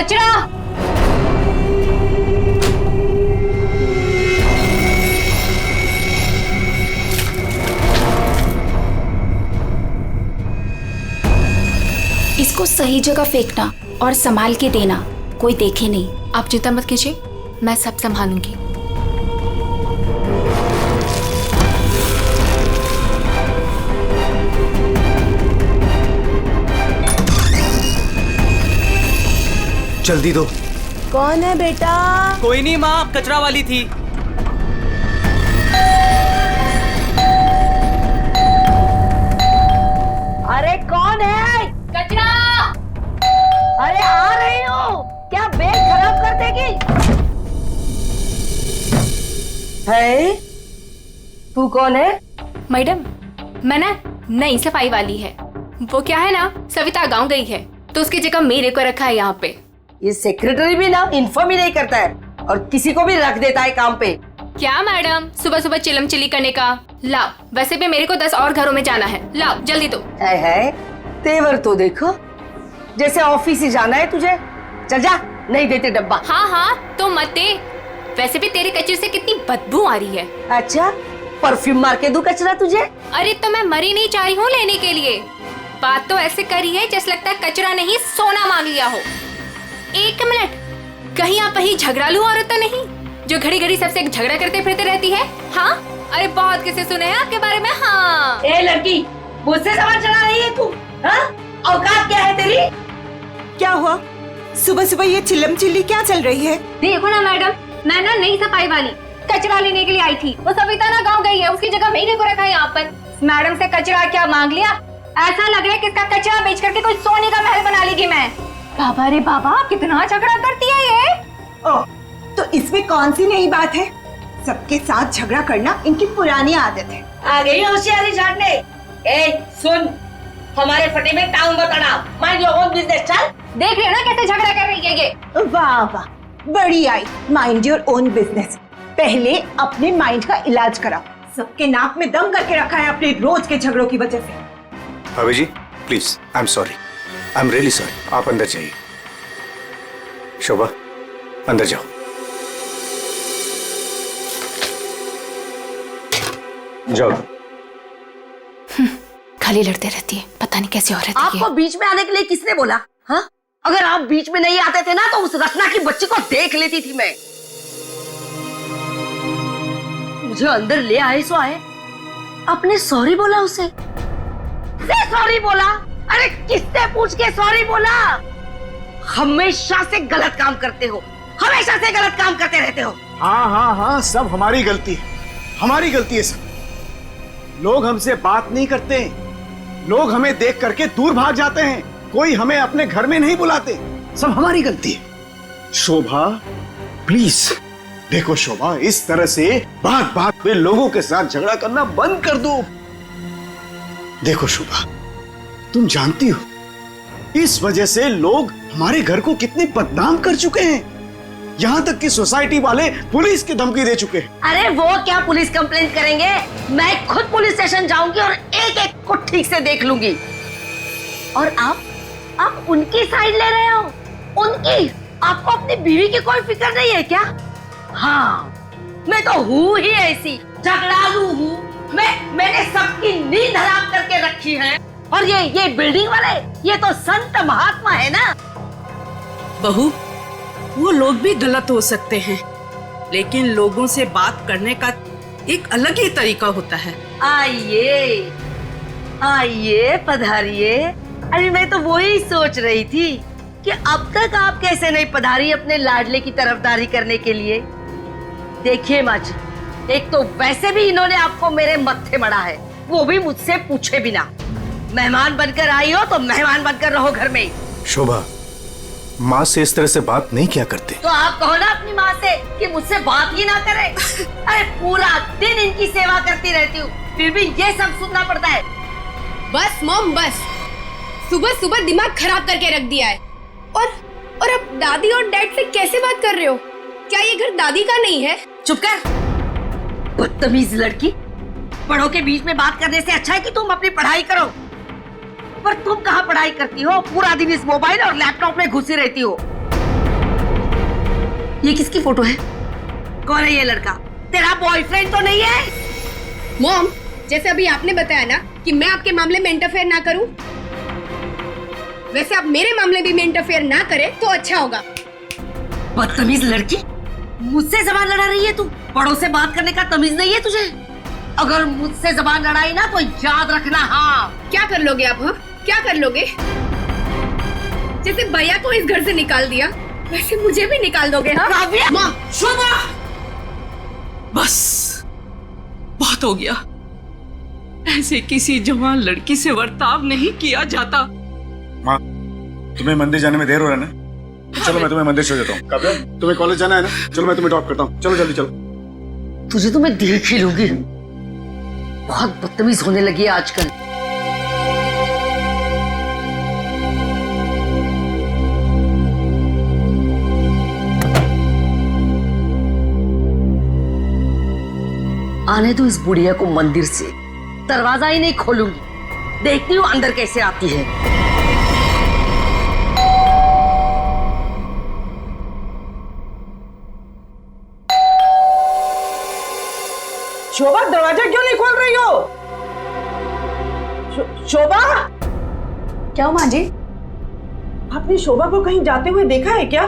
कचरा। इसको सही जगह फेंकना और संभाल के देना, कोई देखे नहीं। आप चिंता मत कीजिए, मैं सब संभालूंगी। जल्दी दो। कौन है बेटा? कोई नहीं माँ, कचरा वाली थी। अरे कौन है? कचरा। अरे आ रही हूँ। क्या बैग खराब कर देगी? है? तू कौन है? मैडम, मैं ना नई सफाई वाली है। वो क्या है ना, सविता गांव गई है तो उसकी जगह मेरे को रखा है यहाँ पे। ये सेक्रेटरी भी ना इन्फॉर्म ही नहीं करता है और किसी को भी रख देता है काम पे। क्या मैडम, सुबह सुबह चिलम चिली करने का। लाओ, वैसे भी मेरे को 10 और घरों में जाना है। लाओ जल्दी दो। है तेवर तो देखो, जैसे ऑफिस ही जाना है तुझे। चल जा, नहीं देते डब्बा। हाँ हाँ तो मत दे। वैसे भी तेरे कचरे से कितनी बदबू आ रही है। अच्छा, परफ्यूम मार के दूं कचरा तुझे? अरे तो मैं मरी नहीं चाह रही हूँ लेने के लिए। बात तो ऐसे करी है जैसे लगता है कचरा नहीं सोना मांग लिया हो। एक मिनट, कहीं आप वही झगड़ालू औरत तो नहीं जो घड़ी घड़ी सबसे झगड़ा करते फिरते रहती है? हाँ, अरे बहुत किसे सुने हैं आपके बारे में। हाँ ए लड़की, मुझसे सवाल चला रही है तू? हाँ, औकात क्या है तेरी? क्या हुआ? सुबह सुबह ये चिल्लम चिल्ली क्या चल रही है? देखो ना मैडम, मैं ना नई सफाई वाली कचरा लेने के लिए आई थी। वो सविता ना गाँव गई है, उसकी जगह मेरे को रखा है यहाँ पर। मैडम से कचरा क्या मांग लिया? ऐसा लग रहा है कि इसका कचरा बेच करके कोई सोने का महल बना लेगी मैं। बाबा रे बाबा, कितना झगड़ा करती है ये। ओह, तो इसमें कौन सी नई बात है? सबके साथ झगड़ा करना इनकी पुरानी आदत है। आ गई होशियारी झाड़ने। ए सुन, हमारे फटे में टाउन मत अड़ा। Mind your own business. चल, देख रहे हो ना कैसे झगड़ा कर रही है ये। वाह वाह, बड़ी आई। Mind your own business. पहले अपने माइंड का इलाज कराओ। सबके नाक में दम करके रखा है अपने रोज के झगड़ों की वजह से। भाभी जी please, I am sorry, I am really sorry. आप अंदर जाइए। शोभा, अंदर जाओ। जाओ। खाली लड़ते रहती है, पता नहीं कैसी औरत है ये। आपको बीच में आने के लिए किसने बोला? हाँ, अगर आप बीच में नहीं आते थे ना तो उस रत्ना की बच्ची को देख लेती थी मैं। मुझे अंदर ले आए सो आए। आपने सॉरी बोला उसे? सॉरी बोला? अरे किससे पूछ के सॉरी बोला? हमेशा से गलत काम करते हो, हमेशा से गलत काम करते रहते हो। हाँ हाँ हाँ, सब हमारी गलती है, हमारी गलती है सब। लोग हमसे बात नहीं करते, लोग हमें देख करके दूर भाग जाते हैं, कोई हमें अपने घर में नहीं बुलाते, सब हमारी गलती है। शोभा प्लीज देखो, शोभा इस तरह से बात बात में लोगों के साथ झगड़ा करना बंद कर दो। देखो शोभा, तुम जानती हो इस वजह से लोग हमारे घर को कितने बदनाम कर चुके हैं। यहाँ तक कि सोसाइटी वाले पुलिस की धमकी दे चुके हैं। अरे वो क्या पुलिस कंप्लेंट करेंगे? मैं खुद पुलिस स्टेशन जाऊंगी और एक एक को ठीक से देख लूंगी। और आप उनकी साइड ले रहे हो? उनकी? आपको अपनी बीवी की कोई फिक्र नहीं है क्या? हाँ, मैं तो हूँ ही ऐसी, झगड़ालू हूँ। मैंने सबकी नींद हराम करके रखी है। और ये बिल्डिंग वाले, ये तो संत महात्मा है ना। बहू, वो लोग भी गलत हो सकते हैं, लेकिन लोगों से बात करने का एक अलग ही तरीका होता है। आइए आइए, पधारिए। अरे मैं तो वही सोच रही थी कि अब तक आप कैसे नहीं पधारी अपने लाडले की तरफदारी करने के लिए। देखिए माँ जी, एक तो वैसे भी इन्होंने आपको मेरे मत्थे मड़ा है, वो भी मुझसे पूछे बिना। मेहमान बनकर आई हो तो मेहमान बनकर रहो घर में। शोभा, माँ से इस तरह से बात नहीं किया करते। तो आप कहो ना अपनी माँ से कि मुझसे बात ही ना करे। अरे पूरा दिन इनकी सेवा करती रहती हूँ, फिर भी ये सब सुनना पड़ता है। बस मॉम बस, सुबह सुबह दिमाग खराब करके रख दिया है। और अब दादी और डैड से कैसे बात कर रहे हो? क्या ये घर दादी का नहीं है? चुप कर, बदतमीज लड़की। बड़ों के बीच में बात करने से अच्छा है कि तुम अपनी पढ़ाई करो। पर तुम कहाँ पढ़ाई करती हो? पूरा दिन इस मोबाइल और लैपटॉप में घुसी रहती हो। ये किसकी फोटो है? कौन है ये लड़का? तेरा बॉयफ्रेंड तो नहीं है? मॉम, जैसे अभी आपने बताया ना कि मैं आपके मामले में इंटरफेयर ना करूं, वैसे आप मेरे मामले में इंटरफेयर ना करें तो अच्छा होगा। बदतमीज लड़की, मुझसे जबान लड़ा रही है तू? बड़ों से बात करने का तमीज नहीं है तुझे? अगर मुझसे जबान लड़ाई ना तो याद रखना। हाँ, क्या कर लोगे आप? हाँ, क्या कर लोगे? जैसे भैया को इस घर से निकाल दिया, वैसे मुझे भी निकाल दोगे? हाँ काव्या! मॉम, शोभा, बस बहुत हो गया। ऐसे किसी जवान लड़की से बर्ताव नहीं किया जाता। माँ, तुम्हें मंदिर जाने में देर हो रहा है ना? तो चलो मैं तुम्हें मंदिर छोड़ देता हूँ। काव्या, तुम्हें कॉलेज जाना है ना? चलो मैं तुम्हें ड्रॉप करता हूँ। चलो जल्दी चलो। तुझे तो मैं देख ही लूंगी। बहुत बदतमीज होने लगी है आजकल। आने दो इस बुढ़िया को मंदिर से, दरवाजा ही नहीं खोलूंगी। देखती हूँ अंदर कैसे आती है। शोभा, दरवाजा क्यों नहीं खोल रही हो? शोभा, क्या हुआ माँ जी? आपने शोभा को कहीं जाते हुए देखा है क्या?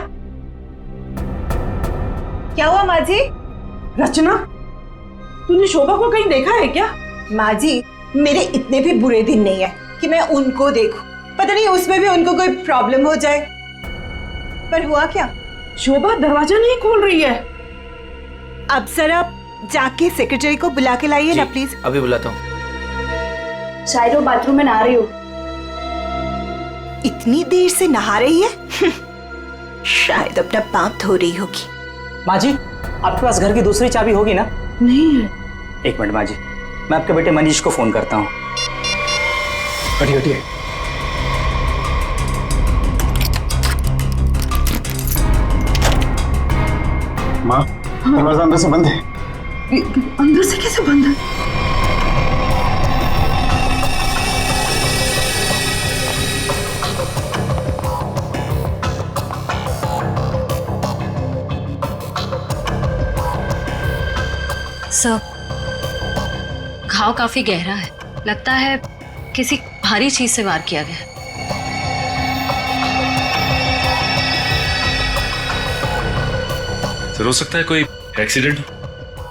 क्या हुआ माँ जी? रचना, तूने शोभा को कहीं देखा है क्या? माँ जी, मेरे इतने भी बुरे दिन नहीं है कि मैं उनको देखूं। पता नहीं उसमें भी उनको कोई प्रॉब्लम हो जाए। पर हुआ क्या? शोभा दरवाजा नहीं खोल रही है। अब सर आप जाके सेक्रेटरी को बुला के लाइए ना प्लीज। अभी बुलाता हूँ। शायद वो बाथरूम में नहा रही हो। इतनी देर से नहा रही है? शायद अपना पाप धो रही होगी। माँ जी, आपके पास घर की दूसरी चाबी होगी ना? नहीं है। एक मिनट माँ जी, मैं आपके बेटे मनीष को फोन करता हूँ। हटिए हटिए। माँ, दरवाजा अंदर से बंद है। अंदर से कैसे बंद है? सर, घाव काफी गहरा है। लगता है किसी भारी चीज से वार किया गया है। सर, हो सकता है कोई एक्सीडेंट हो।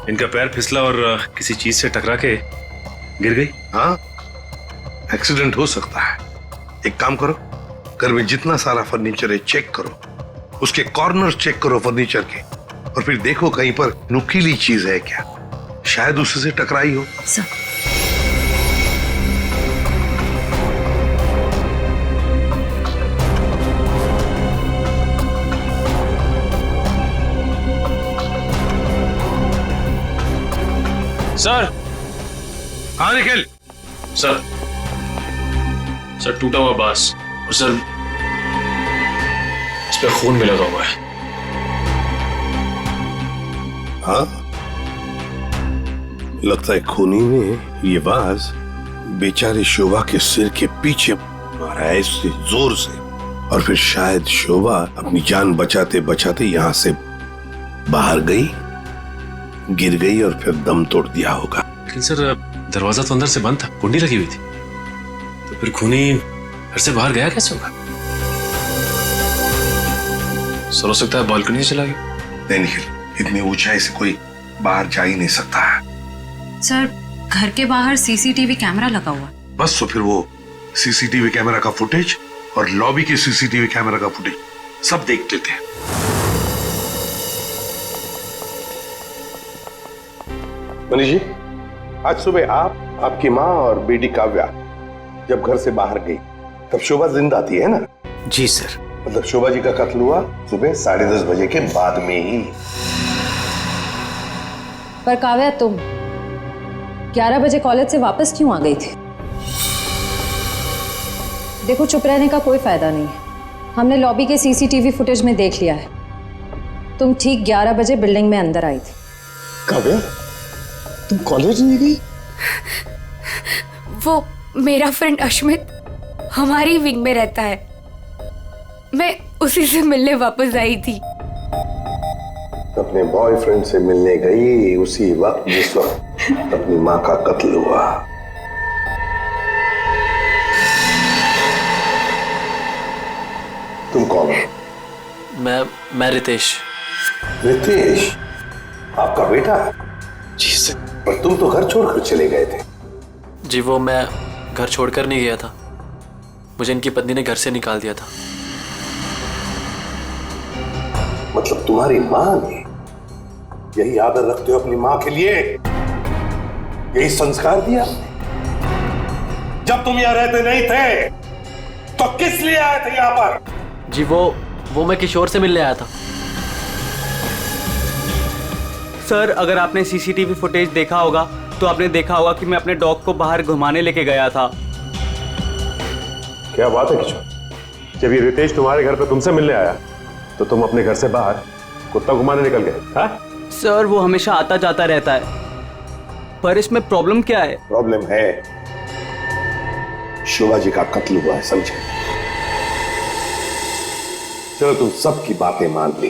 इनका पैर फिसला और किसी चीज से टकरा के गिर गई। हाँ, एक्सीडेंट हो सकता है। एक काम करो, घर में जितना सारा फर्नीचर है चेक करो, उसके कॉर्नर चेक करो फर्नीचर के, और फिर देखो कहीं पर नुकीली चीज है क्या, शायद उसी से टकराई हो। Sir, sir. हाँ निखिल। सर, सर टूटा हुआ बांस और सर इस पे खून भी लगा हुआ है। हाँ, लगता है खूनी ने ये बाज बेचारे शोभा के सिर के पीछे मारा है इससे जोर से, और फिर शायद शोभा अपनी जान बचाते बचाते यहाँ से बाहर गई, गिर गई और फिर दम तोड़ दिया होगा। लेकिन सर, दरवाजा तो अंदर से बंद था, कुंडी लगी हुई थी, तो फिर खूनी घर से बाहर गया कैसे होगा? सर, हो सकता है बालकनी से चला गया। नहीं निखिल, इतनी ऊंचाई से कोई बाहर जा ही नहीं सकता है। सर, घर के बाहर सीसीटीवी कैमरा लगा हुआ है। बस तो फिर वो सीसीटीवी कैमरा का फुटेज और लॉबी के सीसीटीवी कैमरा का फुटेज सब देख लेते हैं। मनीष जी, आज सुबह आप, आपकी माँ और बेटी काव्या जब घर से बाहर गई तब शोभा जिंदा थी, है ना? जी सर। मतलब शोभा जी का कत्ल हुआ सुबह 10:30 बजे के बाद में ही। पर काव्या, तुम 11 बजे कॉलेज से वापस क्यों आ गई थी? देखो, चुप रहने का कोई फायदा नहीं है। हमने लॉबी के सीसीटीवी फुटेज में देख लिया है। तुम ठीक 11 बजे बिल्डिंग में अंदर आई थी। काव्या, तुम कॉलेज नहीं गई? वो मेरा फ्रेंड अश्मित हमारी विंग में रहता है, मैं उसी से मिलने वापस आई थी। अपने बॉयफ्रेंड से मिलने गई उसी वक्त जिस वक्त अपनी मां का कत्ल हुआ। तुम कौन हो? मैं रितेश। रितेश आपका बेटा? जी सर। पर तुम तो घर छोड़कर चले गए थे। जी वो मैं घर छोड़कर नहीं गया था, मुझे इनकी पत्नी ने घर से निकाल दिया था। मतलब तुम्हारी मां ने, यही आदर रखते हो अपनी मां के लिए, यही संस्कार दिया? जब तुम यहां रहते नहीं थे तो किस लिए आए थे यहां पर? जी वो मैं किशोर से मिलने आया था। सर अगर आपने सीसीटीवी फुटेज देखा होगा तो आपने देखा होगा कि मैं अपने डॉग को बाहर घुमाने लेके गया था। क्या बात है किशोर, जब ये रितेश तुम्हारे घर पे तुमसे मिलने आया तो तुम अपने घर से बाहर कुत्ता घुमाने निकल गए? हाँ? सर वो हमेशा आता जाता रहता है, पर इसमें प्रॉब्लम क्या है? प्रॉब्लम है शोभा जी का कत्ल हुआ है, समझे? चलो तुम सबकी बातें मान ली,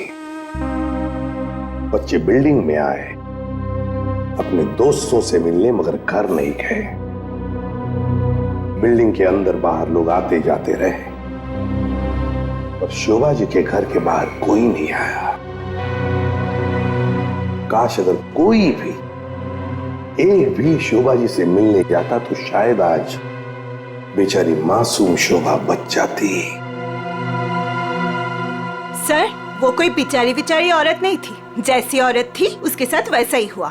बच्चे बिल्डिंग में आए अपने दोस्तों से मिलने, मगर घर नहीं गए। बिल्डिंग के अंदर बाहर लोग आते जाते रहे, और शोभा जी के घर के बाहर कोई नहीं आया। काश अगर कोई भी, एक भी शोभा जी से मिलने जाता तो शायद आज बेचारी मासूम शोभा बच जाती। सर वो कोई बेचारी औरत नहीं थी, जैसी औरत थी उसके साथ वैसा ही हुआ।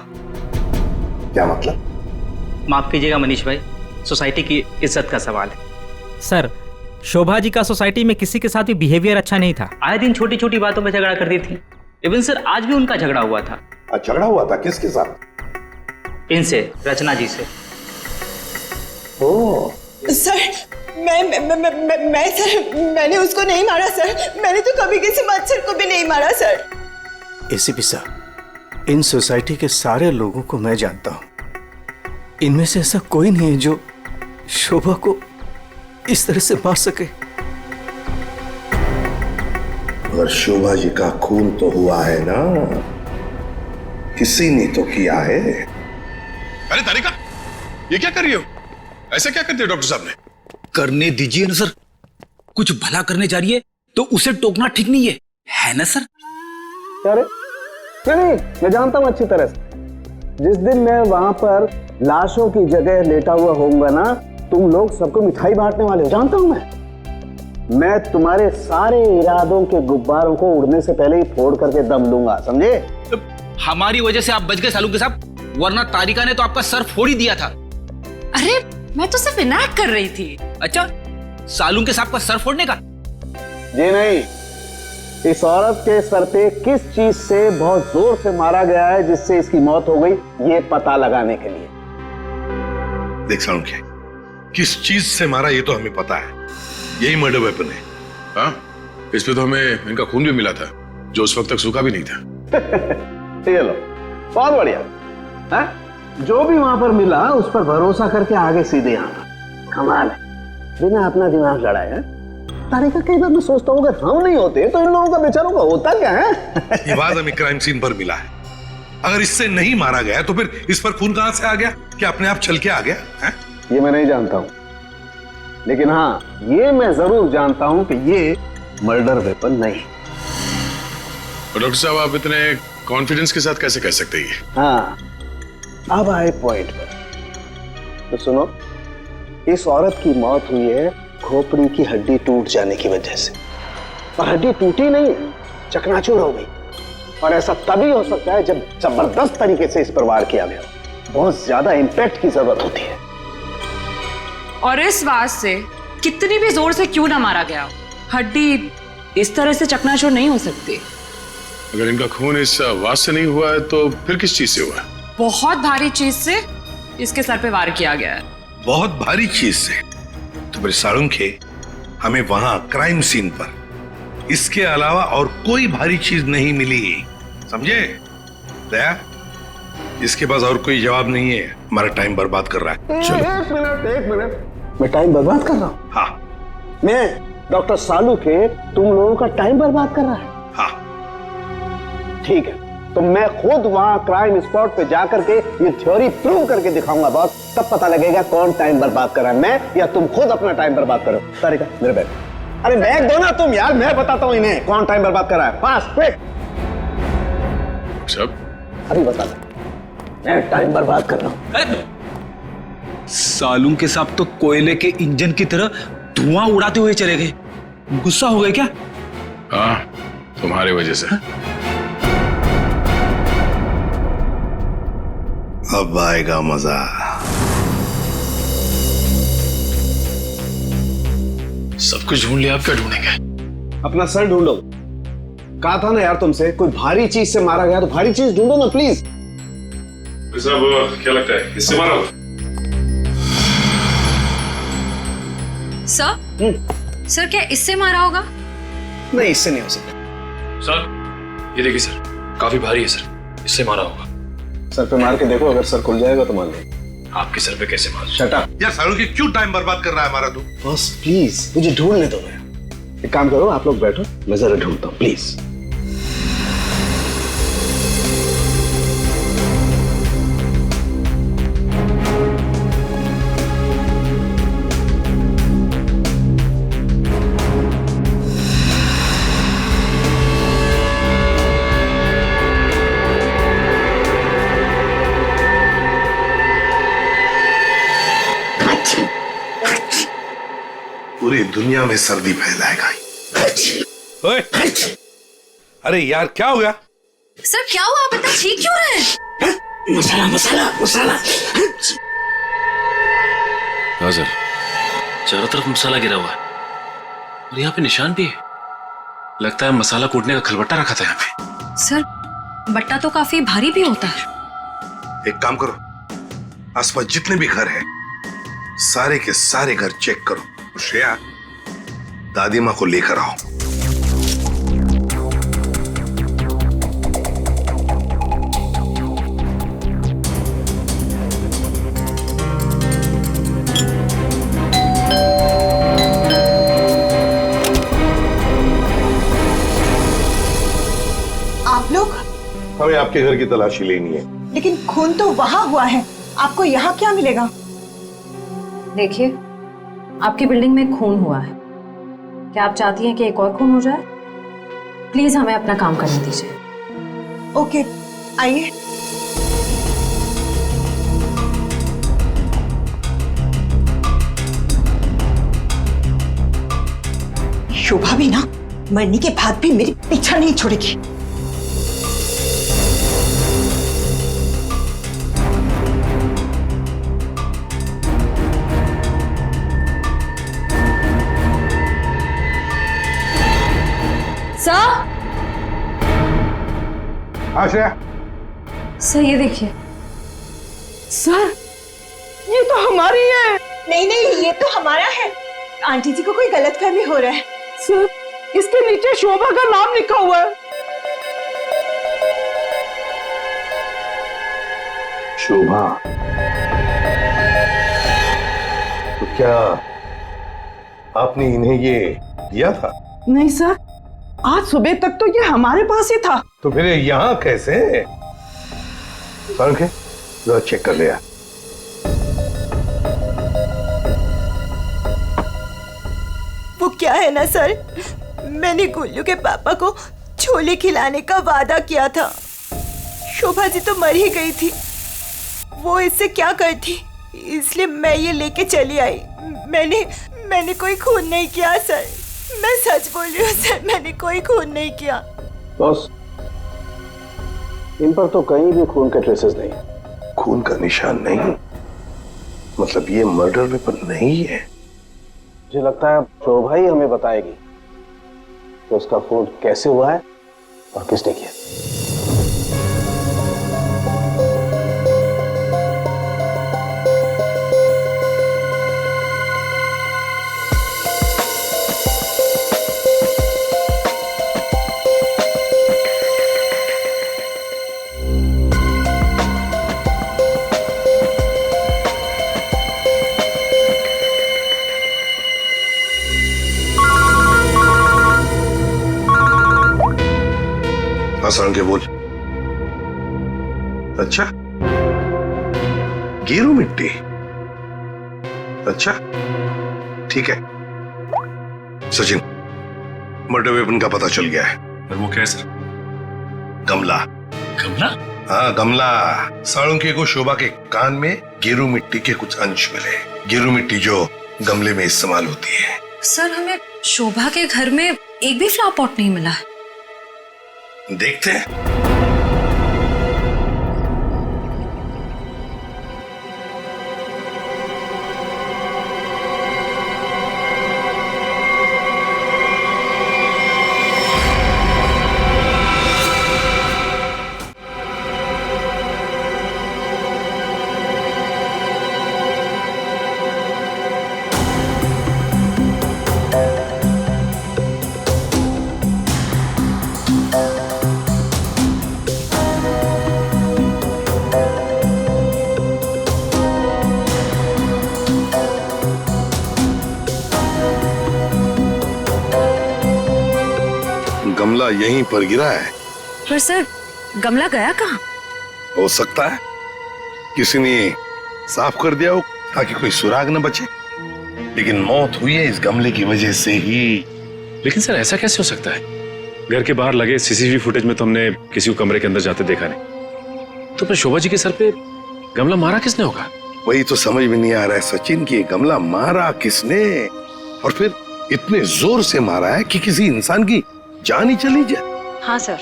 क्या मतलब? माफ कीजिएगा मनीष भाई, सोसाइटी की इज्जत का सवाल है। सर शोभा जी का सोसाइटी में किसी के साथ भी बिहेवियर अच्छा नहीं था। आए दिन छोटी छोटी बातों में झगड़ा करती थी। इवन सर आज भी उनका झगड़ा हुआ था। झगड़ा हुआ था? किसके साथ? इनसे, रचना जी से। ओह सर मैं सर मैंने उसको नहीं मारा सर, मैंने तो कभी किसी मच्छर को भी नहीं मारा सर। एसीपी साहब, इन सोसाइटी के सारे लोगों को मैं जानता हूं, इनमें से ऐसा कोई नहीं है जो शोभा को इस तरह से मार सके। और शोभा जी का खून तो हुआ है ना, किसी ने तो किया है। अरे तारिका, ये क्या कर रही हो? ऐसा क्या करते हो डॉक्टर साहब ने? करने दीजिए ना सर, कुछ भला करने जा रही है तो उसे टोकना ठीक नहीं है ना सर? अरे नहीं, मैं जानता हूं अच्छी तरह से। जिस दिन मैं वहां पर लाशों की जगह लेटा हुआ होऊंगा ना, तुम लोग सबको मिठाई बांटने वाले हो, जानता हूं मैं तुम्हारे सारे इरादों के गुब्बारों को उड़ने से पहले ही फोड़ करके दम लूंगा, समझे? हमारी वजह से आप बच गए सालू के साहब, वरना तारिका ने तो आपका सर फोड़ ही दिया था। अरे मैं तो सिर्फ इनायत कर रही थी। अच्छा, सालू के साहब का सर फोड़ने का? जी नहीं, इस औरत के सर पे किस चीज से बहुत जोर से मारा गया है जिससे इसकी मौत हो गई, ये पता लगाने के लिए। देख सालुंखे, किस चीज से मारा ये तो हमें पता है, यही मर्डर वेपन है। हाँ, इस पे तो हमें इनका खून भी मिला था जो उस वक्त तक सूखा भी नहीं था। ये लो, बहुत बढ़िया। हाँ? जो भी वहां पर मिला उस पर भरोसा करके आगे सीधे आना, कमाल है, बिना अपना दिमाग लड़ाए। तारिका, कई बार मैं सोचता हूँ अगर हम नहीं होते तो इन लोगों का बेचारों का होता क्या है? ये बात हमें क्राइम सीन पर मिला है, अगर इससे नहीं मारा गया तो फिर इस पर खून कहां से आ गया? क्या अपने आप चल के आ गया है? ये मैं नहीं जानता हूँ, लेकिन हाँ ये मैं जरूर जानता हूँ कि ये मर्डर वेपन नहीं। डॉक्टर साहब, आप इतने कॉन्फिडेंस के साथ कैसे कह सकते हैं? हाँ, अब आए पॉइंट पर। तो सुनो, इस औरत की मौत हुई है खोपड़ी की हड्डी टूट जाने की वजह से, और हड्डी टूटी नहीं, चकनाचूर हो गई। और ऐसा तभी हो सकता है जब जबरदस्त तरीके से इस पर वार किया गया, बहुत ज्यादा इंपैक्ट की जरूरत होती है। और इस वार से कितनी भी जोर से क्यों ना मारा गया, हड्डी इस तरह से चकनाचूर नहीं हो सकती। अगर इनका खून इस वार से नहीं हुआ है तो फिर किस चीज से हुआ है? बहुत भारी चीज से इसके सर पे वार किया गया है। बहुत भारी चीज से? तो फिर सालुंखे, हमें वहां क्राइम सीन पर इसके अलावा और कोई भारी चीज नहीं मिली, समझे? दया, इसके पास और कोई जवाब नहीं है, हमारा टाइम बर्बाद कर रहा है। चलो। एक मिनट, मैं टाइम बर्बाद कर रहा हूँ? हाँ। मैं डॉक्टर सालू के तुम लोगों का टाइम बर्बाद कर रहा है? हाँ। ठीक है, तो मैं खुद वहां क्राइम स्पॉट पे जाकर के ये थ्योरी प्रूव करके दिखाऊंगा बॉस। तब पता लगेगा कौन टाइम बर्बाद कर रहा है, मैं या तुम खुद अपना टाइम बर्बाद करो। तारिका मेरे बैग, अरे बैग दो ना तुम यार, मैं बताता हूँ इन्हें कौन टाइम बर्बाद कर रहा है। Fast quick. सब अभी बता दो, मैं टाइम बर्बाद कर रहा हूँ। सालून के साथ तो कोयले के इंजन की तरह धुआं उड़ाते हुए चले गए। गुस्सा हो गए क्या? हाँ, तुम्हारी वजह से। अब आएगा मजा। सब कुछ ढूंढ लिया, आप क्या ढूंढेंगे? अपना सर ढूंढो। कहा था ना यार तुमसे, कोई भारी चीज से मारा गया तो भारी चीज ढूंढो ना प्लीज। साहब क्या लगता है, किससे मारा होगा? सर क्या इससे मारा होगा? नहीं, इससे नहीं हो सकता। सर ये देखिए सर, काफी भारी है सर, इससे मारा होगा। सर पे मार के देखो, अगर सर खुल जाएगा तो मान लो। आपके सर पे कैसे मार? शट अप यार, सालों की क्यों टाइम बर्बाद कर रहा है हमारा तू? बॉस प्लीज मुझे ढूंढने दो। एक काम करो, आप लोग बैठो, मैं जरा ढूंढता हूँ प्लीज। पूरी दुनिया में सर्दी फैलाएगा। ओए, अरे यार क्या हो गया? सर क्या हुआ, आप इतना चीख क्यों रहे हैं? मसाला मसाला मसाला। हाँ सर, चारों तरफ मसाला गिरा हुआ है और यहाँ पे निशान भी है। लगता है मसाला कूटने का खलबट्टा रखा था यहाँ पे। सर बट्टा तो काफी भारी भी होता है। एक काम करो, आसपास जितने भी घर हैं, सारे के सारे घर चेक करो। श्रेया, दादी माँ को लेकर आओ। आप लोग? हमें आपके घर की तलाशी लेनी है। लेकिन खून तो वहां हुआ है, आपको यहाँ क्या मिलेगा? देखिए, आपकी बिल्डिंग में खून हुआ है। क्या आप चाहती हैं कि एक और खून हो जाए? प्लीज हमें अपना काम करने दीजिए। ओके, आइए। शोभा भी ना मरने के बाद भी मेरी पीछा नहीं छोड़ेगी। आश्रया, सर ये देखिए। सर ये तो हमारी है। नहीं नहीं, ये तो हमारा है। आंटी जी को कोई गलतफहमी हो रहा है। सर इसके नीचे शोभा का नाम लिखा हुआ है। शोभा? तो क्या आपने इन्हें ये दिया था? नहीं सर, आज सुबह तक तो ये हमारे पास ही था। तो फिर यहाँ कैसे? जरा चेक कर लिया। वो क्या है ना सर, मैंने गुल्लू के पापा को छोले खिलाने का वादा किया था। शोभा जी तो मर ही गई थी, वो इससे क्या करती, इसलिए मैं ये लेके चली आई। मैंने कोई खून नहीं किया सर, मैं सच बोल रही हूँ सर, मैंने कोई खून नहीं किया। बॉस, इन पर तो कहीं भी खून के ट्रेसेस नहीं। खून का निशान नहीं? मतलब ये मर्डर वेपन नहीं है? मुझे लगता है शोभा ही हमें बताएगी कि उसका खून कैसे हुआ है और किसने किया। आसान के बोल। अच्छा, गेरू मिट्टी। अच्छा ठीक है सचिन, मर्डर वेपन का पता चल गया है। और वो क्या है सर? गमला। गमला? हाँ गमला। साळुंके को शोभा के कान में गेरू मिट्टी के कुछ अंश मिले। गेरू मिट्टी जो गमले में इस्तेमाल होती है। सर हमें शोभा के घर में एक भी फ्लावर पॉट नहीं मिला। देखते हैं। गमला यहीं पर गिरा है। पर सर गमला गया कहाँ? हो सकता है किसी ने साफ कर दिया हो ताकि कोई सुराग न बचे, लेकिन मौत हुई है इस गमले की वजह से ही। लेकिन सर ऐसा कैसे हो सकता है? घर के बाहर लगे सीसीटीवी फुटेज में तो हमने किसी को कमरे के अंदर जाते देखा नहीं। तो फिर शोभा जी के सर पे गमला मारा किसने होगा? वही तो समझ में नहीं आ रहा है सचिन कि गमला मारा किसने, और फिर इतने जोर से मारा है कि किसी इंसान की जान ही चली जाए। हाँ सर,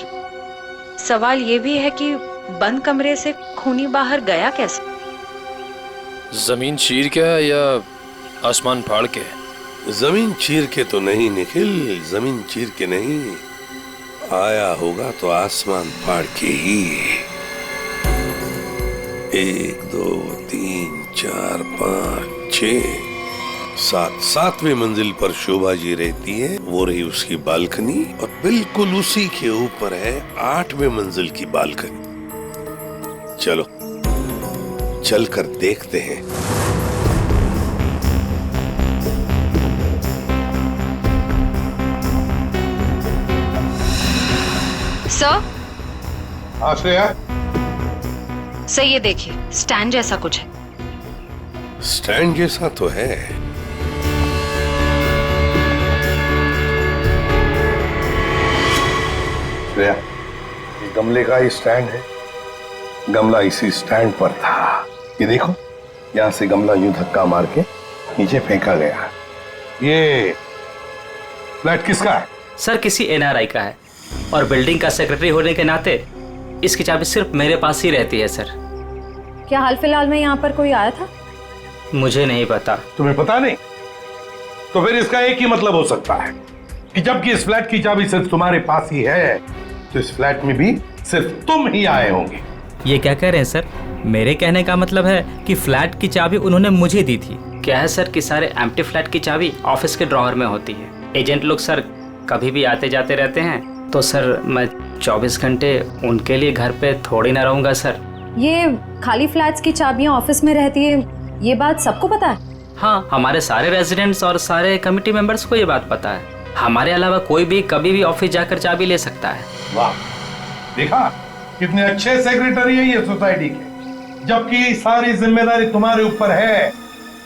सवाल ये भी है कि बंद कमरे से खूनी बाहर गया कैसे? जमीन चीर के या आसमान फाड़ के? जमीन चीर के तो नहीं निखिल, जमीन चीर के नहीं, आया होगा तो आसमान फाड़ के ही। 1 2 3 4 5 6 7वीं मंजिल पर शोभा जी रहती है, वो रही उसकी बालकनी, और बिल्कुल उसी के ऊपर है 8वें मंजिल की बालकनी। चलो चलकर देखते हैं। सर? हाँ श्रेया। सर ये देखिए, स्टैंड जैसा कुछ है। स्टैंड जैसा तो है। श्रेया, इस गमले का ही स्टैंड है। गमला इसी स्टैंड पर था। ये देखो, यहाँ से गमला यूं धक्का मार के नीचे फेंका गया। ये फ्लैट किसका है? सर किसी एनआरआई का है, और बिल्डिंग का सेक्रेटरी होने के नाते इसकी चाबी सिर्फ मेरे पास ही रहती है सर। क्या हाल फिलहाल में यहाँ पर कोई आया था? मुझे नहीं पता। तुम्हें पता नहीं? तो फिर इसका एक ही मतलब हो सकता है कि जबकि इस फ्लैट की चाबी सिर्फ तुम्हारे पास ही है, तो इस फ्लैट में भी सिर्फ तुम ही आए होंगे। ये क्या कह रहे हैं सर? मेरे कहने का मतलब है कि फ्लैट की चाबी उन्होंने मुझे दी थी। क्या है सर कि सारे एम्प्टी फ्लैट की चाबी ऑफिस के ड्रॉअर में होती है। एजेंट लोग सर कभी भी आते जाते रहते हैं, तो सर मैं 24 घंटे उनके लिए घर पे थोड़ी ना रहूंगा सर। ये खाली फ्लैट्स की चाबियां ऑफिस में रहती है, ये बात सबको पता है? हाँ, हमारे सारे रेजिडेंट्स और सारे कमिटी मेंबर्स को ये बात पता है। हमारे अलावा कोई भी कभी भी ऑफिस जाकर चाबी ले सकता है। वाह, देखा कितने अच्छे सेक्रेटरी है ये सोसाइटी के, जबकि सारी जिम्मेदारी तुम्हारे ऊपर है।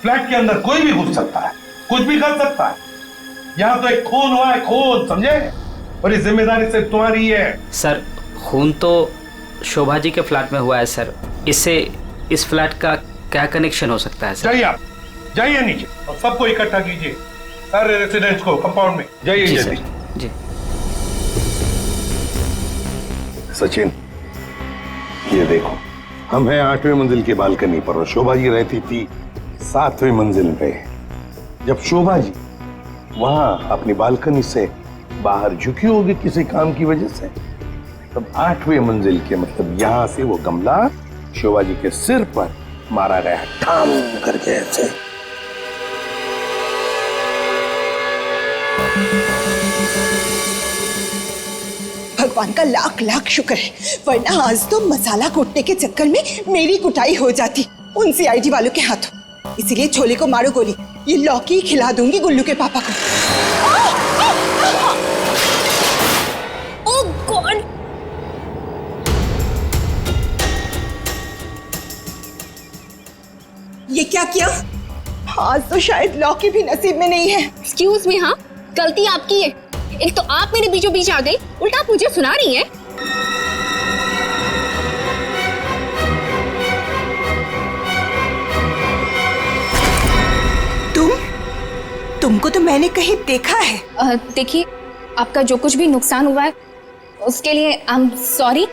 फ्लैट के अंदर कोई भी घुस सकता है, कुछ भी कर सकता है। यहाँ तो एक खून हुआ है, खून, समझे? और ये जिम्मेदारी सिर्फ तुम्हारी है। सर खून तो शोभा जी के फ्लैट में हुआ है सर, इससे इस फ्लैट का क्या कनेक्शन हो सकता है सर? जाइए, आप जाइए नीचे और सबको इकट्ठा कीजिए, सारे रेसिडेंट्स को कंपाउंड में। जाइए जल्दी। जी सचिन, ये देखो, हम हैं 8वें मंजिल की बालकनी पर और शोभा जी रहती थी 7वें मंजिल पे। जब शोभा जी वहां अपनी बालकनी से बाहर झुकी होगी किसी काम की वजह से, तब 8वें मंजिल के मतलब यहां से वो गमला शोभा जी के सिर पर मारा गया, ठाम करके ऐसे। भगवान का लाख लाख शुक्र है, वरना आज तो मसाला कूटने के चक्कर में मेरी कुटाई हो जाती उन सीआईडी वालों के हाथों। इसीलिए छोले को मारो गोली, ये लौकी खिला दूंगी गुल्लू के पापा को। ओह गॉड! किया? आज तो शायद लॉकी भी नसीब में नहीं है। एक्सक्यूज मी, हाँ गलती आपकी है। एक तो आप मेरे बीचों बीच आ गई, उल्टा आप मुझे सुना रही हैं। तुमको तो मैंने कहीं देखा है। देखिए, आपका जो कुछ भी नुकसान हुआ है उसके लिए आई एम सॉरी।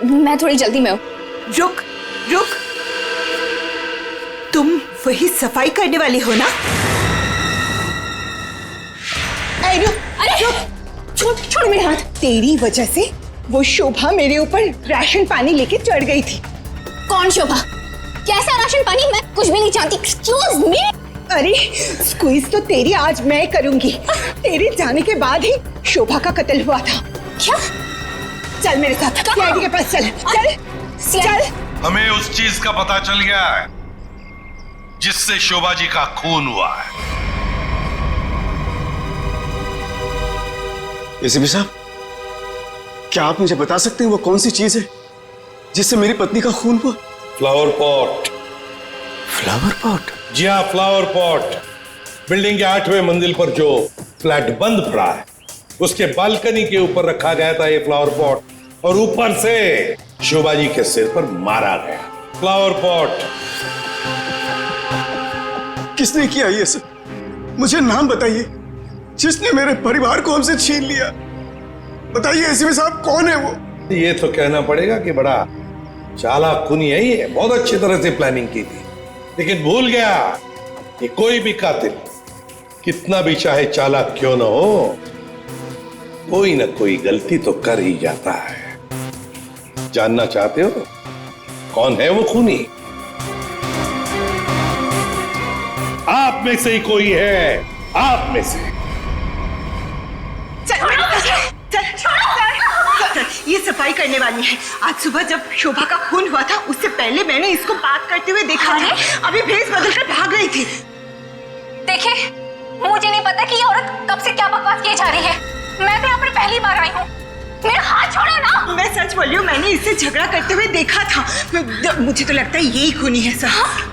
मैं थोड़ी जल्दी में हूँ। रुक रुक, तुम वही सफाई करने वाली हो ना? अरे छोड़ मेरे हाथ। तेरी वजह से वो शोभा मेरे ऊपर राशन पानी लेके चढ़ गई थी। कौन शोभा? कैसा राशन पानी? मैं कुछ भी नहीं जानती। Excuse me. अरे स्क्वीज तो तेरी आज मैं करूंगी। तेरे जाने के बाद ही शोभा का कत्ल हुआ था। क्या? चल मेरे साथ सीआईडी के पास चल। चल चल। हमें उस चीज का पता चल गया है जिससे शोभा जी का खून हुआ है। एसीपी साहब, क्या आप मुझे बता सकते हैं वो कौन सी चीज है जिससे मेरी पत्नी का खून हुआ? Flower pot. Flower pot? जी हाँ, फ्लावर पॉट। बिल्डिंग के 8वें मंजिल पर जो फ्लैट बंद पड़ा है उसके बालकनी के ऊपर रखा गया था ये फ्लावर पॉट और ऊपर से शोभा जी के सिर पर मारा गया। Flower pot. किसने किया ये सब? मुझे नाम बताइए जिसने मेरे परिवार को हमसे छीन लिया। बताइए एसीपी साहब, कौन है वो? ये तो कहना पड़ेगा कि बड़ा चालाक खूनी है ये। बहुत अच्छी तरह से प्लानिंग की थी, लेकिन भूल गया कि कोई भी कातिल कितना भी चाहे चालाक क्यों ना हो, कोई ना कोई गलती तो कर ही जाता है। जानना चाहते हो कौन है वो खूनी? आप में से ही कोई है, आप में से। ये सफाई करने वाली है। आज सुबह जब शोभा का खून हुआ था उससे पहले मैंने इसको बात करते हुए देखा था। अभी भेस बदलकर भाग रही थी। देखिए, मुझे नहीं पता कि ये औरत कब से क्या बकवास किए जा रही है। मैं तो यहाँ पर पहली बार आई हूँ। मेरा हाथ छोड़ो ना। मैं सच बोल रही हूँ, मैंने इससे झगड़ा करते हुए देखा था। मुझे तो लगता है यही खूनी है सर।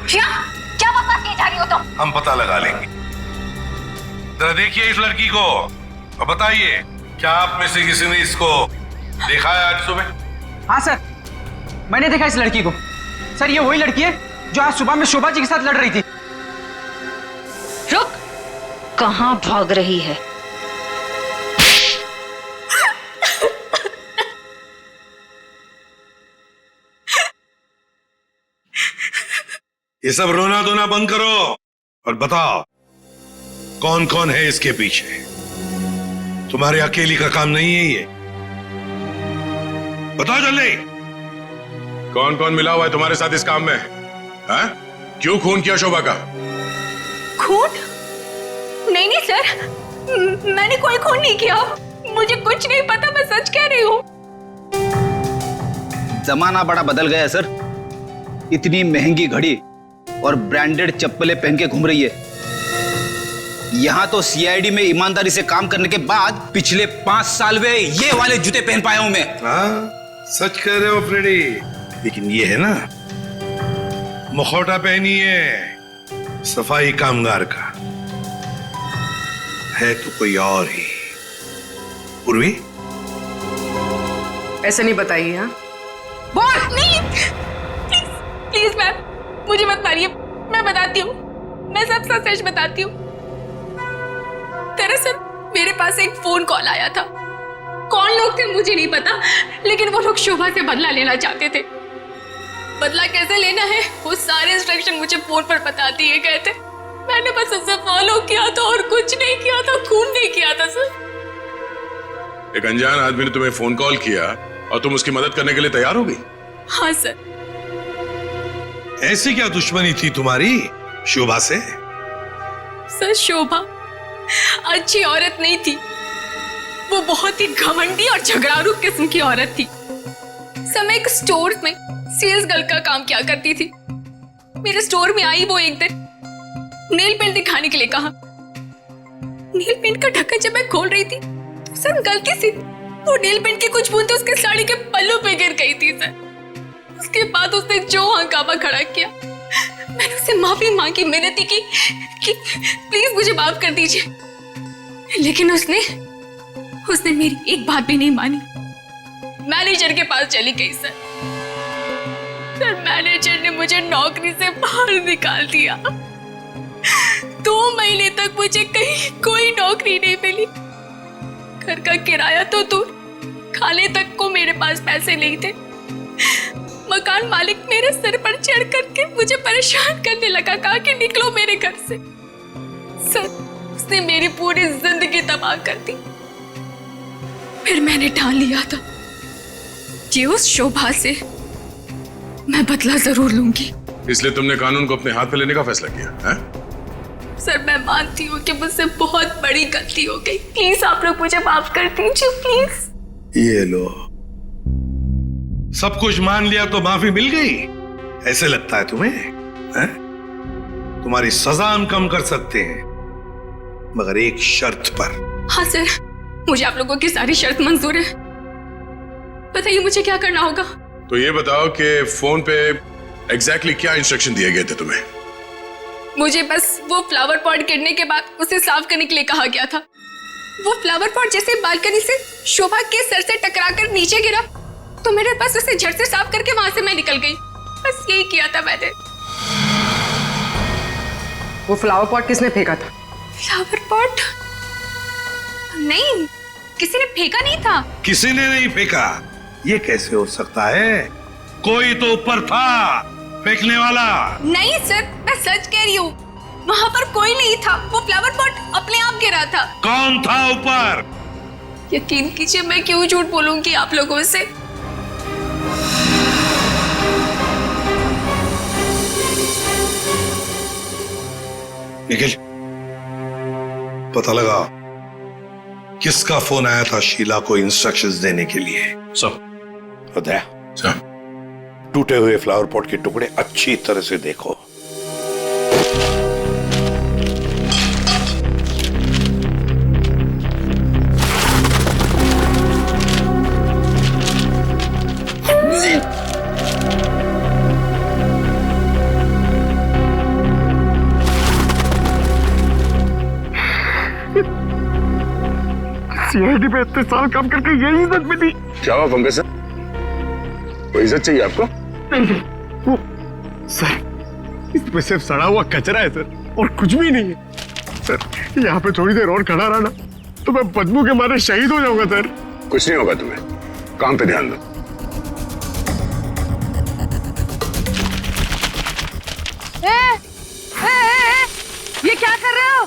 क्या बकवास किए जा रही हो तुम? हम पता लगा लेंगे। जरा देखिए इस लड़की को और बताइए, क्या आप में से किसी ने इसको देखा है आज सुबह? हाँ सर, मैंने देखा इस लड़की को। सर, ये वही लड़की है जो आज सुबह में शोभा जी के साथ लड़ रही थी। रुक, कहाँ भाग रही है? ये सब रोना धोना बंद करो और बताओ कौन कौन है इसके पीछे। तुम्हारे अकेली का काम नहीं है ये। बताओ जल्दी। कौन कौन मिला हुआ है तुम्हारे साथ इस काम में? है? क्यों खून किया शोभा का? खून? नहीं नहीं सर, मैंने कोई खून नहीं किया। मुझे कुछ नहीं पता, मैं सच कह रही हूँ। जमाना बड़ा बदल गया है सर। इतनी महंगी घड़ी और ब्रांडेड चप्पलें पहन के घूम रही है। यहाँ तो सीआईडी में ईमानदारी से काम करने के बाद पिछले 5 साल में ये वाले जूते पहन पाया हूं मैं। हाँ, सच कह रहे हो फ्रेडी। लेकिन ये है ना, मुखौटा पहनी है सफाई कामगार का, है तो कोई और ही। पूर्वी, ऐसे नहीं बताइए। हाँ बोल नहीं, प्लीज प्लीज मैम, मुझे मत मारिए। मैं बताती हूँ, मैं सब सच बताती हूँ। दरअसल मेरे पास एक फोन कॉल आया था। कौन लोग थे मुझे नहीं पता, लेकिन वो लोग शोभा से बदला लेना चाहते थे। बदला कैसे लेना है वो सारे इंस्ट्रक्शन मुझे फोन पर बताती है गए थे। मैंने बस उसे फॉलो किया था और कुछ नहीं किया था, खून नहीं किया था सर। एक अनजान आदमी ने तुम्हें फोन कॉल किया और तुम उसकी मदद करने के लिए तैयार हो गई? हाँ सर। ऐसी क्या दुश्मनी थी तुम्हारी शोभा से? सर, शोभा अच्छी औरत नहीं थी। वो बहुत ही घमंडी और झगड़ारू किस्म की औरत थी। समय एक स्टोर में सेल्स गर्ल का काम किया करती थी। मेरे स्टोर में आई वो एक दिन, नेल पेंट दिखाने के लिए कहा। नेल पेंट का ढक्कन जब मैं खोल रही थी तो सर गलती से वो नेल पेंट की कुछ बूंदें उसके साड़ी के पल्लू पे गिर गई थी सर। उसके बाद उसने जो हंगामा खड़ा किया मैंने उससे माफी मांगी, मिन्नती की कि प्लीज मुझे माफ कर दीजिए, लेकिन उसने मेरी एक बात भी नहीं मानी। मैनेजर के पास चली गई सर। मैनेजर ने मुझे नौकरी से बाहर निकाल दिया। 2 महीने तक मुझे कहीं कोई नौकरी नहीं मिली। घर का किराया तो दूर, खाने तक को मेरे पास पैसे नहीं थे। मकान मालिक मेरे सिर पर चढ़ करके मुझे परेशान करने लगा, कहा कि निकलो मेरे घर से। सर, उसने मेरी पूरी जिंदगी तबाह कर दी। फिर मैंने ठान लिया था कि उस शोभा से मैं बदला जरूर लूंगी। इसलिए तुमने कानून को अपने हाथ में लेने का फैसला किया है? सर, मैं मानती हूँ कि मुझसे बहुत बड़ी गलती हो गई। प्लीज आप लोग मुझे माफ कर दीजिए, प्लीज। ये लो, सब कुछ मान लिया तो माफी मिल गई, ऐसे लगता है तुम्हें? है? तुम्हारी सजा हम कम कर सकते हैं, मगर एक शर्त पर। हाँ सर, मुझे आप लोगों की सारी शर्त मंजूर है। बताइए मुझे क्या करना होगा। तो ये बताओ कि फोन पे एग्जैक्टली क्या इंस्ट्रक्शन दिए गए थे तुम्हें? मुझे बस वो फ्लावर पॉट गिरने के बाद उसे साफ करने के लिए कहा गया था। वो फ्लावर पॉट जैसे बालकनी से शोभा के सर से टकराकर नीचे गिरा, तो मेरे पास उसे झट से साफ करके वहां से मैं निकल गई। बस यही किया था मैंने। वो फ्लावर पॉट किसने फेंका था? Flower pot? नहीं, किसी ने फेंका नहीं था। किसी ने नहीं फेंका? ये कैसे हो सकता है? कोई तो ऊपर था फेंकने वाला। नहीं सर, मैं सच कह रही हूँ, वहाँ पर कोई नहीं था। वो फ्लावर पॉट अपने आप गिरा था। कौन था ऊपर? यकीन कीजिए, मैं क्यों झूठ बोलूंगी आप लोगों से। निखिल, पता लगा किसका फोन आया था शीला को इंस्ट्रक्शंस देने के लिए? सर, टूटे हुए फ्लावर पॉट के टुकड़े अच्छी तरह से देखो। सीआईडी पे इतने साल काम करके यही इज्जत मिली। क्या हुआ पंकज सर? कोई इज्जत चाहिए आपको? नहीं, वो सर, इसमें सिर्फ सड़ा हुआ कचरा है सर, और कुछ भी नहीं है सर। यहाँ पे थोड़ी देर और खड़ा रहा ना तो मैं बदबू के मारे शहीद हो जाऊंगा सर। कुछ नहीं होगा तुम्हें, काम पे ध्यान दो। ये क्या कर रहे हो?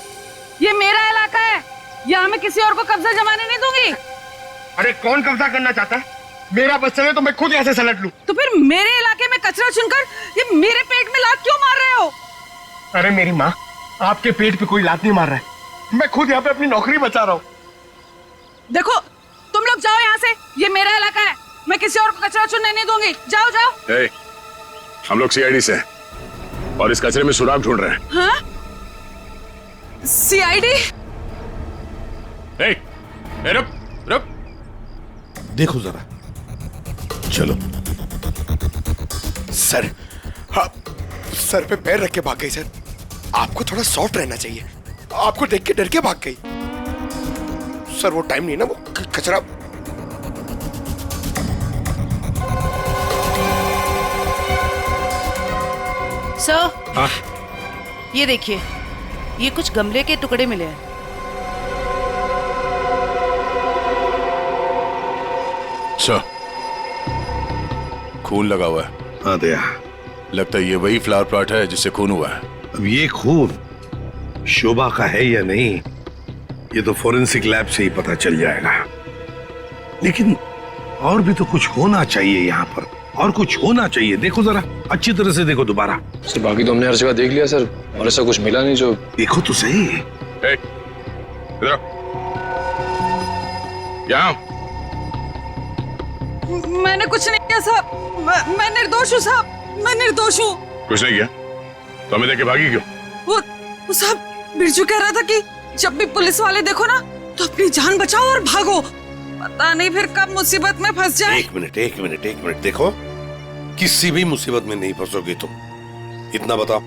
ये मेरा इलाका है, यहाँ मैं किसी और को कब्जा जमाने नहीं दूंगी। अरे कौन कब्जा करना चाहता है? मेरा बस चले तो मैं खुद यहाँ से सलट लूं। तो फिर मेरे इलाके में कचरा चुनकर ये मेरे पेट में लात क्यों मार रहे हो? अरे मेरी माँ, आपके पेट पे कोई लात नहीं मार रहा है, मैं खुद यहाँ पे अपनी नौकरी बचा रहा हूँ। देखो, तुम लोग जाओ यहाँ से, ये मेरा इलाका है, मैं किसी और को कचरा चुनने नहीं दूंगी। जाओ जाओ। हम लोग सीआईडी से हैं और इस कचरे में सुराग ढूंढ रहे हैं। हाँ? सीआईडी? रुक रुक, देखो जरा, चलो। सर, हाँ, सर पे पैर रख के भाग गई सर। आपको थोड़ा सॉफ्ट रहना चाहिए, आपको देख के डर के भाग गई। सर वो टाइम नहीं ना, वो कचरा। सर, हाँ? ये देखिए, ये कुछ गमले के टुकड़े मिले हैं। अच्छा, खून लगा हुआ है। हाँ दया, लगता है ये वही फ्लावर प्लॉट है जिससे खून हुआ है। अब ये खून शोभा का है या नहीं, ये तो फोरेंसिक लैब से ही पता चल जाएगा। लेकिन और भी तो कुछ होना चाहिए यहाँ पर, और कुछ होना चाहिए। देखो जरा, अच्छी तरह से देखो दोबारा। सर बाकी तो हमने हर जगह देख लिया सर, और ऐसा कुछ मिला नहीं जो। देखो तो सही। यहाँ मैंने कुछ नहीं किया साहब, मैं निर्दोष हूँ साहब, मैं निर्दोष हूँ। कुछ नहीं किया तो हमें देख के भागी क्यों? वो साहब, बिरजू कह रहा था कि जब भी पुलिस वाले देखो ना तो अपनी जान बचाओ और भागो, पता नहीं फिर कब मुसीबत में फंस जाए। एक मिनट एक मिनट एक मिनट, देखो किसी भी मुसीबत में नहीं फंसोगे तुम, इतना बताओ।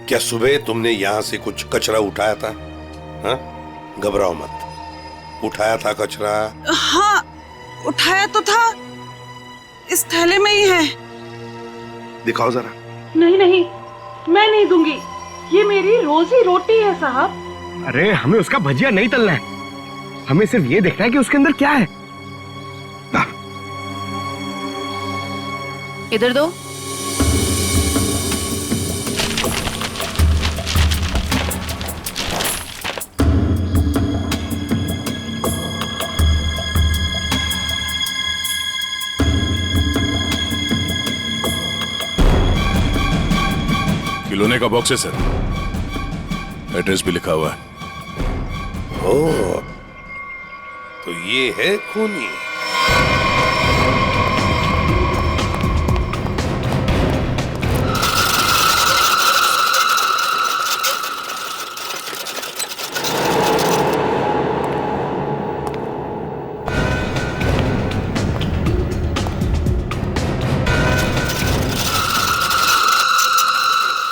क्या सुबह तुमने यहां से कुछ कचरा उठाया था? हाँ? घबराओ मत, उठाया था कचरा? हाँ, उठाया तो था, इस थैले में ही है। दिखाओ जरा। नहीं नहीं, मैं नहीं दूंगी, ये मेरी रोजी रोटी है साहब। अरे हमें उसका भजिया नहीं तलना है, हमें सिर्फ ये देखना है कि उसके अंदर क्या है। इधर दो। खिलौने का बॉक्स है सर, एड्रेस भी लिखा हुआ है। ओह, तो ये है खूनी।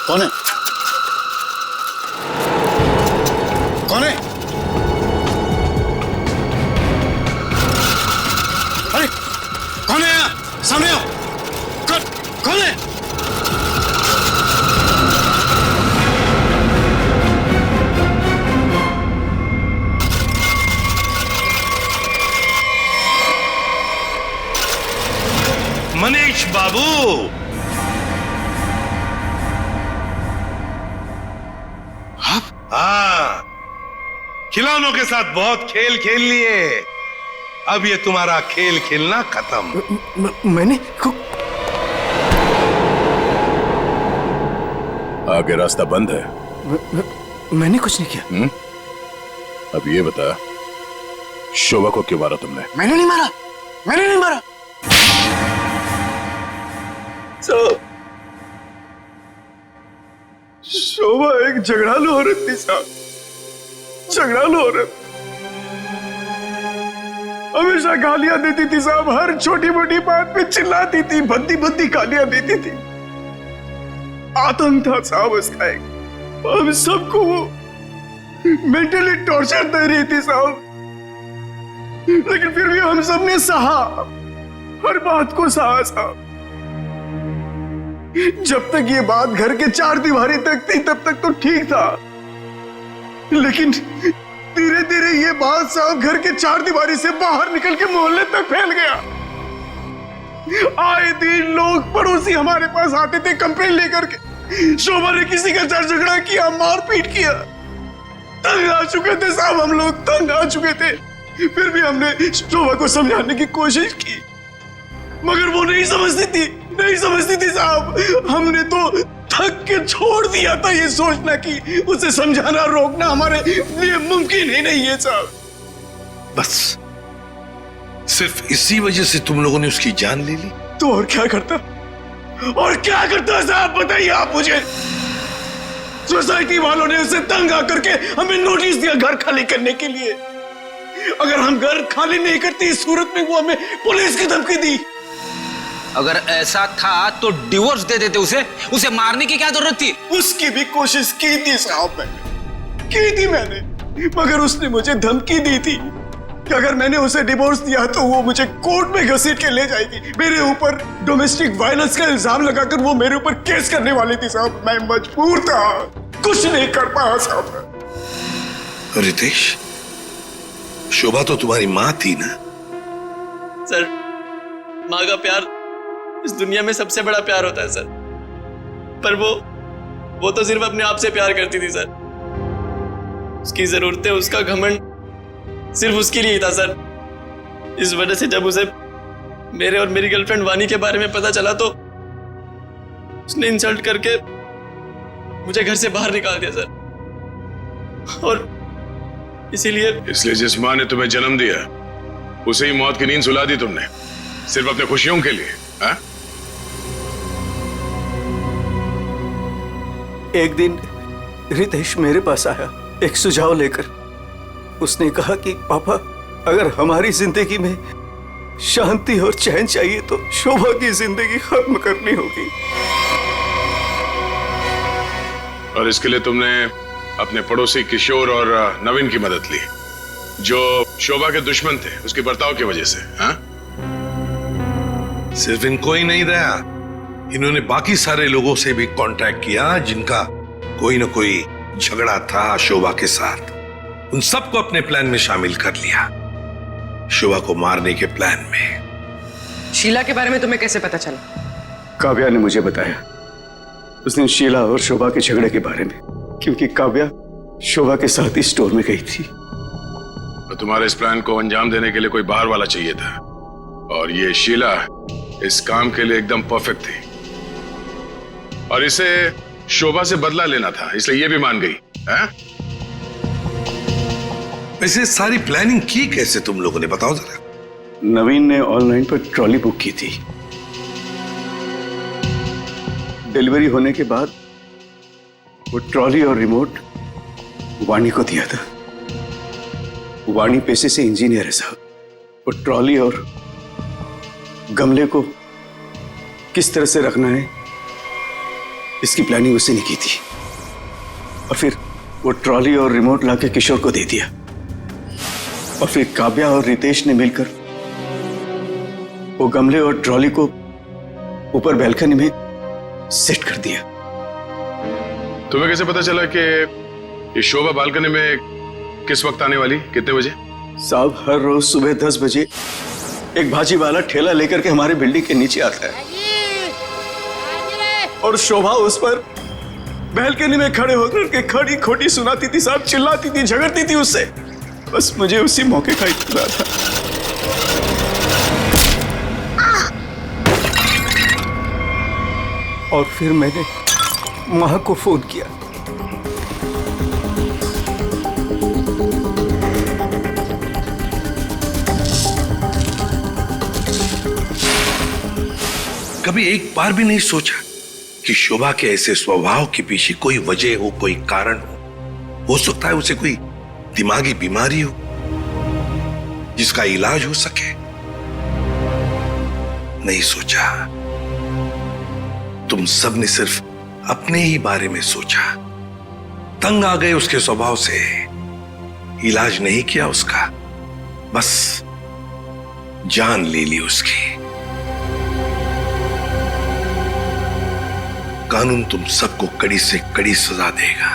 कौन है? कौन है? अरे कौन है? यहाँ सामने आओ। कौन है? मनीष बाबू, हाँ, खिलौनों के साथ बहुत खेल खेल लिए, अब ये तुम्हारा खेल खेलना खत्म। मैंने आगे रास्ता बंद है। मैंने कुछ नहीं किया। अब ये बता, शोभा को क्यों मारा तुमने? मैंने नहीं मारा, मैंने नहीं मारा। शोभा एक झगड़ालू औरत थी साहब, झगड़ालू औरत। हमेशा गालियां देती थी साहब, हर छोटी मोटी बात पे चिल्लाती थी, भद्दी भद्दी गालियां देती थी। आतंक था साहब उसका एक। हम सबको वो मेंटली टॉर्चर दे रही थी साहब, लेकिन फिर भी हम सबने सहा, हर बात को सहा साहब। जब तक ये बात घर के चार दीवारी तक थी तब तक तो ठीक था, लेकिन धीरे धीरे ये बात साहब घर के चार दीवारी से बाहर निकल के मोहल्ले तक फैल गया। आए दिन लोग पड़ोसी हमारे पास आते थे कंप्लेन लेकर के, शोभा ने किसी का झगड़ा किया, मारपीट किया। तंग आ चुके थे साहब, हम लोग तंग आ चुके थे। फिर भी हमने शोभा को समझाने की कोशिश की, मगर वो नहीं समझती थी, नहीं समझती थी साहब। हमने तो थक के छोड़ दिया था ये सोचना कि उसे समझाना रोकना हमारे लिए मुमकिन ही नहीं है साहब। बस सिर्फ इसी वजह से तुम लोगों ने उसकी जान ले ली? तो और क्या करता, और क्या करता साहब, बताइए आप मुझे। सोसाइटी वालों ने उसे तंग आकर के हमें नोटिस दिया घर खाली करने के लिए। अगर हम घर खाली नहीं करते इस सूरत में वो हमें पुलिस की धमकी दी। अगर ऐसा था तो डिवोर्स दे देते उसे मारने की क्या जरूरत थी? उसकी भी कोशिश की थी साहब, मैंने, मगर उसने मुझे धमकी दी थी कि अगर मैंने उसे डिवोर्स दिया तो वो मुझे कोर्ट में घसीट के ले जाएगी। मेरे ऊपर डोमेस्टिक वायलेंस का इल्जाम लगाकर वो मेरे ऊपर केस करने वाली थी साहब। मैं मजबूर था, कुछ नहीं कर पाया साहब। रितेश, शोभा तो तुम्हारी माँ थी ना? सर, माँ का प्यार इस दुनिया में सबसे बड़ा प्यार होता है सर, पर वो तो सिर्फ अपने आप से प्यार करती थी सर। उसकी जरूरतें, उसका घमंड सिर्फ उसके लिए ही था सर। इस वजह से जब उसे मेरे और मेरी गर्लफ्रेंड वानी के बारे में पता चला तो उसने इंसल्ट करके मुझे घर से बाहर निकाल दिया सर। और इसलिए जिस माँ ने तुम्हें जन्म दिया उसे ही मौत की नींद सुला दी तुमने, सिर्फ अपने खुशियों के लिए। हा? एक दिन रितेश मेरे पास आया एक सुझाव लेकर। उसने कहा कि पापा, अगर हमारी जिंदगी में शांति और चैन चाहिए तो शोभा की जिंदगी खत्म करनी होगी। और इसके लिए तुमने अपने पड़ोसी किशोर और नवीन की मदद ली, जो शोभा के दुश्मन थे उसके बर्ताव की वजह से। हाँ? सिर्फ इनको ही नहीं दया, इन्होंने बाकी सारे लोगों से भी कांटेक्ट किया जिनका कोई न कोई झगड़ा था शोभा के साथ। उन सबको अपने प्लान में शामिल कर लिया, शोभा को मारने के प्लान में। शीला के बारे में तुम्हें कैसे पता चला? काव्या ने मुझे बताया उस दिन शीला और शोभा के झगड़े के बारे में, क्योंकि काव्या शोभा के साथ ही स्टोर में गई थी। तो तुम्हारे इस प्लान को अंजाम देने के लिए कोई बाहर वाला चाहिए था, और ये शीला इस काम के लिए एकदम परफेक्ट थी, और इसे शोभा से बदला लेना था, इसलिए ये भी मान गई। हैं? वैसे सारी प्लानिंग की कैसे तुम लोगों ने, बताओ जरा। नवीन ने ऑनलाइन पर ट्रॉली बुक की थी। डिलीवरी होने के बाद वो ट्रॉली और रिमोट वाणी को दिया था। वाणी पेशे से इंजीनियर है साहब। वो ट्रॉली और गमले को किस तरह से रखना है इसकी प्लानिंग उसी ने की थी, और फिर वो ट्रॉली और रिमोट लाके किशोर को दे दिया, और फिर काव्या और रितेश ने मिलकर वो गमले और ट्रॉली को ऊपर बैल्कनी में सेट कर दिया। तुम्हें कैसे पता चला कि ये शोभा बालकनी में किस वक्त आने वाली, कितने बजे? साहब हर रोज सुबह 10 बजे एक भाजी वाला ठेला लेकर के हमारे बिल्डिंग के नीचे आता है, और शोभा उस पर बैल्कनी में खड़े होकर के खड़ी खोटी सुनाती थी साहब, चिल्लाती थी, झगड़ती थी उससे। बस मुझे उसी मौके का इंतजार था। और फिर मैंने मां को फोन किया। कभी एक बार भी नहीं सोचा कि शोभा के ऐसे स्वभाव के पीछे कोई वजह हो, कोई कारण हो सकता है उसे कोई दिमागी बीमारी हो जिसका इलाज हो सके? नहीं सोचा। तुम सब ने सिर्फ अपने ही बारे में सोचा, तंग आ गए उसके स्वभाव से, इलाज नहीं किया उसका, बस जान ले ली उसकी। कानून तुम सबको कड़ी से कड़ी सजा देगा।